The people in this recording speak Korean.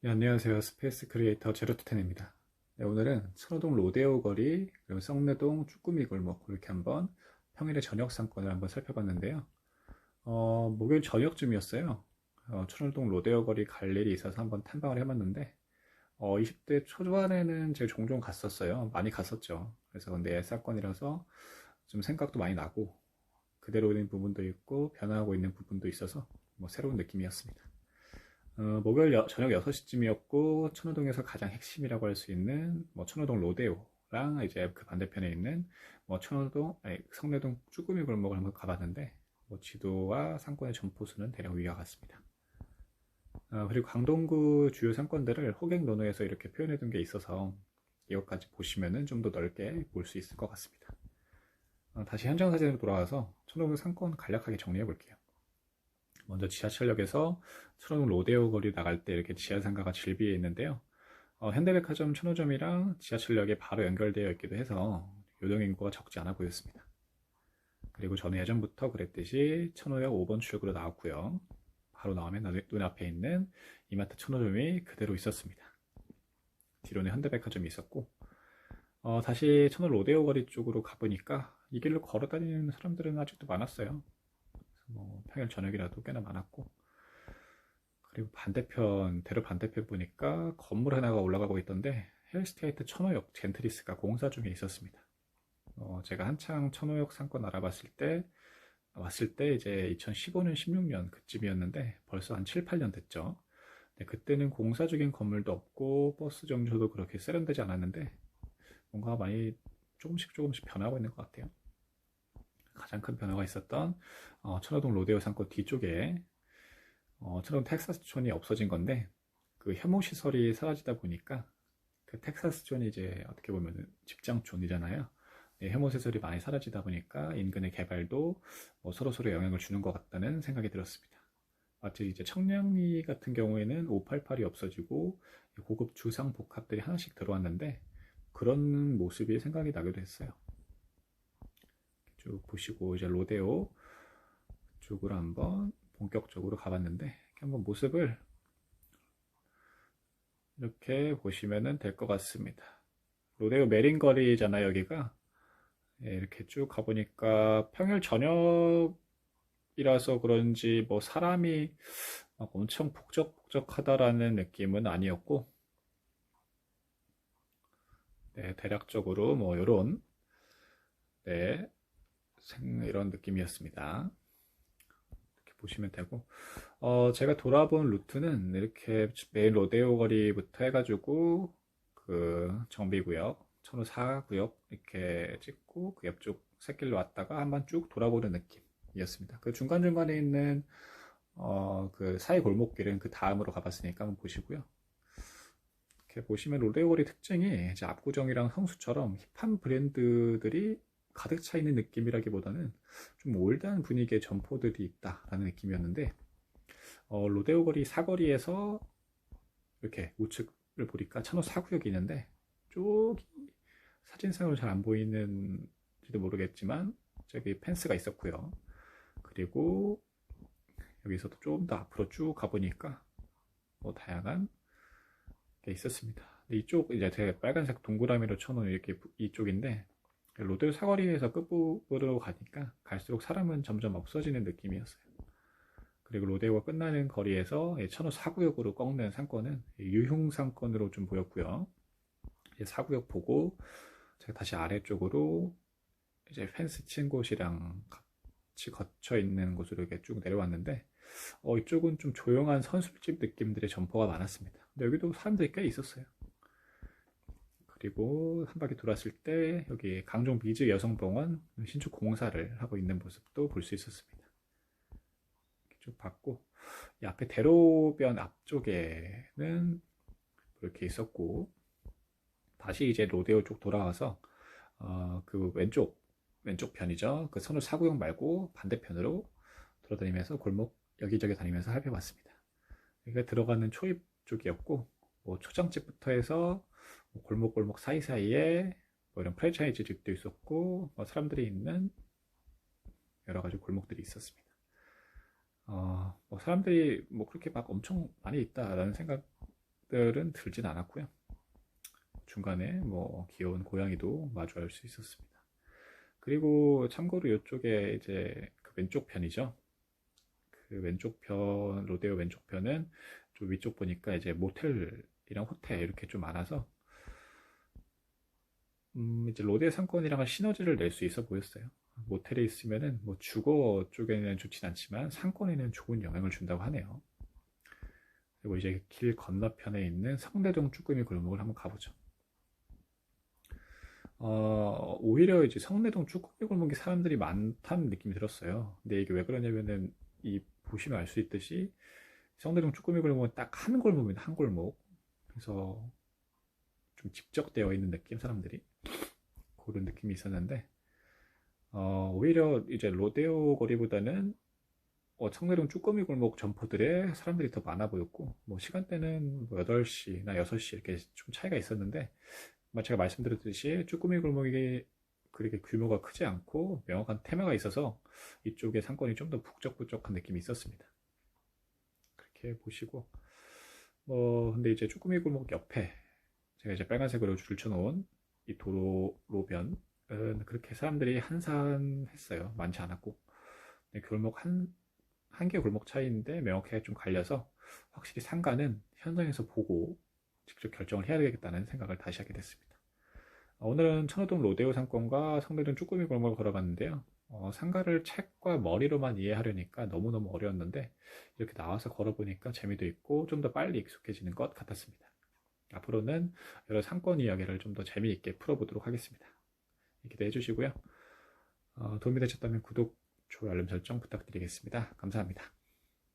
네, 안녕하세요. 스페이스 크리에이터 제로투텐입니다. 네, 오늘은 선호동 로데오 거리, 그리고 성내동 쭈꾸미 골목 이렇게 한번 평일의 저녁 상권을 한번 살펴봤는데요. 목요일 저녁쯤이었어요. 천호동 로데오 거리 갈 일이 있어서 한번 탐방을 해봤는데 20대 초반에는 제가 종종 갔었어요. 많이 갔었죠. 그래서 근데 사건이라서 좀 생각도 많이 나고 그대로 있는 부분도 있고 변화하고 있는 부분도 있어서 뭐 새로운 느낌이었습니다. 목요일 저녁 6시쯤이었고 천호동에서 가장 핵심이라고 할 수 있는 뭐 천호동 로데오랑 이제 그 반대편에 있는 뭐 천호동 아니, 성내동 쭈꾸미 골목을 한번 가봤는데 뭐 지도와 상권의 점포수는 대략 위와 같습니다. 그리고 강동구 주요 상권들을 호객 논어에서 이렇게 표현해 둔 게 있어서 이것까지 보시면은 좀 더 넓게 볼 수 있을 것 같습니다. 다시 현장 사진으로 돌아와서 천호동 상권 간략하게 정리해 볼게요. 먼저 지하철역에서 천호동 로데오 거리 나갈 때 이렇게 지하상가가 질비해 있는데요. 현대백화점 천호점이랑 지하철역에 바로 연결되어 있기도 해서 요동 인구가 적지 않아 보였습니다. 그리고 저는 예전부터 그랬듯이 천호역 5번 출구로 나왔고요. 바로 나오면 눈앞에 있는 이마트 천호점이 그대로 있었습니다. 뒤로는 현대백화점이 있었고 다시 천호 로데오 거리 쪽으로 가보니까 이 길로 걸어 다니는 사람들은 아직도 많았어요. 뭐 평일 저녁이라도 꽤나 많았고 그리고 반대편 대로 반대편 보니까 건물 하나가 올라가고 있던데 헬스테이트 천호역 젠트리스가 공사 중에 있었습니다. 제가 한창 천호역 상권 알아봤을 때 왔을 때 이제 2015년 16년 그쯤이었는데 벌써 한 7, 8년 됐죠. 그때는 공사 중인 건물도 없고 버스 정류소도 그렇게 세련되지 않았는데 뭔가 많이 조금씩 변하고 있는 것 같아요. 가장 큰 변화가 있었던 천호동 로데오 상권 뒤쪽에 천호동 텍사스촌이 없어진 건데 그 혐오시설이 사라지다 보니까 그 텍사스촌이 이제 어떻게 보면 집장촌이잖아요. 네, 혐오시설이 많이 사라지다 보니까 인근의 개발도 뭐 서로 영향을 주는 것 같다는 생각이 들었습니다. 마치 이제 청량리 같은 경우에는 588이 없어지고 고급 주상 복합들이 하나씩 들어왔는데 그런 모습이 생각이 나기도 했어요. 쭉 보시고 이제 로데오 쪽으로 한번 본격적으로 가봤는데 한번 모습을 이렇게 보시면 될 것 같습니다. 로데오 메린거리잖아요, 여기가. 예, 이렇게 쭉 가보니까 평일 저녁이라서 그런지 뭐 사람이 막 엄청 북적북적하다라는 느낌은 아니었고, 네, 대략적으로 뭐 요런, 네, 이런 느낌이었습니다. 이렇게 보시면 되고, 제가 돌아본 루트는 이렇게 메인 로데오 거리부터 해가지고 그 정비구역, 천호 4구역 이렇게 찍고 그 옆쪽 새길로 왔다가 한번 쭉 돌아보는 느낌이었습니다. 그 중간중간에 있는 그 사이 골목길은 그 다음으로 가봤으니까 한번 보시고요. 이렇게 보시면 로데오 거리 특징이 이제 압구정이랑 성수처럼 힙한 브랜드들이 가득 차 있는 느낌이라기보다는 좀 올드한 분위기의 점포들이 있다라는 느낌이었는데 로데오 거리 사거리에서 이렇게 우측을 보니까 천호 4구역이 있는데 쪽이 사진상으로 잘 안 보이는지도 모르겠지만 저기 펜스가 있었고요. 그리고 여기서도 좀 더 앞으로 쭉 가보니까 뭐 다양한 게 있었습니다. 이쪽 이제 제가 빨간색 동그라미로 쳐놓은 이렇게 이쪽인데 로데오 사거리에서 끝부분으로 가니까 갈수록 사람은 점점 없어지는 느낌이었어요. 그리고 로데오가 끝나는 거리에서 천호 4구역으로 꺾는 상권은 유흥 상권으로 좀 보였고요. 이제 4구역 보고 제가 다시 아래쪽으로 이제 펜스 친 곳이랑 같이 거쳐 있는 곳으로 이렇게 쭉 내려왔는데 이쪽은 좀 조용한 선술집 느낌들의 점포가 많았습니다. 근데 여기도 사람들이 꽤 있었어요. 그리고 한 바퀴 돌았을 때 여기 강종 미즈 여성병원 신축 공사를 하고 있는 모습도 볼 수 있었습니다. 쭉 봤고 이 앞에 대로변 앞쪽에는 이렇게 있었고 다시 이제 로데오 쪽 돌아와서 그 왼쪽 편이죠. 그 선호 사구역 말고 반대편으로 돌아다니면서 골목 여기저기 다니면서 살펴봤습니다. 여기가 들어가는 초입 쪽이었고 뭐 초장집부터 해서 뭐 골목골목 사이사이에 뭐 이런 프랜차이즈 집도 있었고 뭐 사람들이 있는 여러 가지 골목들이 있었습니다. 뭐 사람들이 뭐 그렇게 막 엄청 많이 있다라는 생각 생각들은 들진 않았고요. 중간에 뭐 귀여운 고양이도 마주할 수 있었습니다. 그리고 참고로 이쪽에 이제 그 왼쪽 편이죠. 그 왼쪽 편, 로데오 왼쪽 편은 좀 위쪽 보니까 이제 모텔이랑 호텔 이렇게 좀 많아서 이제 로데오 상권이랑은 시너지를 낼 수 있어 보였어요. 모텔에 있으면은 뭐 주거 쪽에는 좋진 않지만 상권에는 좋은 영향을 준다고 하네요. 그리고 이제 길 건너편에 있는 성대동 쭈꾸미 골목을 한번 가보죠. 오히려 이제 성내동 쭈꾸미 골목에 사람들이 많다는 느낌이 들었어요. 근데 이게 왜 그러냐면은 이 보시면 알 수 있듯이 성내동 쭈꾸미 골목은 딱 한 골목입니다. 한 골목. 그래서 좀 집적되어 있는 느낌, 사람들이 그런 느낌이 있었는데 오히려 이제 로데오 거리보다는 성내동 쭈꾸미 골목 점포들에 사람들이 더 많아 보였고 뭐 시간대는 뭐 8시나 6시 이렇게 좀 차이가 있었는데 제가 말씀드렸듯이 쭈꾸미 골목이 그렇게 규모가 크지 않고 명확한 테마가 있어서 이쪽의 상권이 좀 더 북적북적한 느낌이 있었습니다. 그렇게 보시고 근데 이제 쭈꾸미 골목 옆에 제가 이제 빨간색으로 줄쳐놓은 이 도로변은 그렇게 사람들이 한산했어요. 많지 않았고 골목 한 개 골목 차이인데 명확하게 좀 갈려서 확실히 상가는 현장에서 보고 직접 결정을 해야 되겠다는 생각을 다시 하게 됐습니다. 오늘은 천호동 로데오 상권과 성내동 쭈꾸미 골목을 걸어봤는데요. 상가를 책과 머리로만 이해하려니까 너무너무 어려웠는데 이렇게 나와서 걸어보니까 재미도 있고 좀 더 빨리 익숙해지는 것 같았습니다. 앞으로는 여러 상권 이야기를 좀 더 재미있게 풀어보도록 하겠습니다. 기대해 주시고요. 도움이 되셨다면 구독, 좋아요, 알림 설정 부탁드리겠습니다. 감사합니다.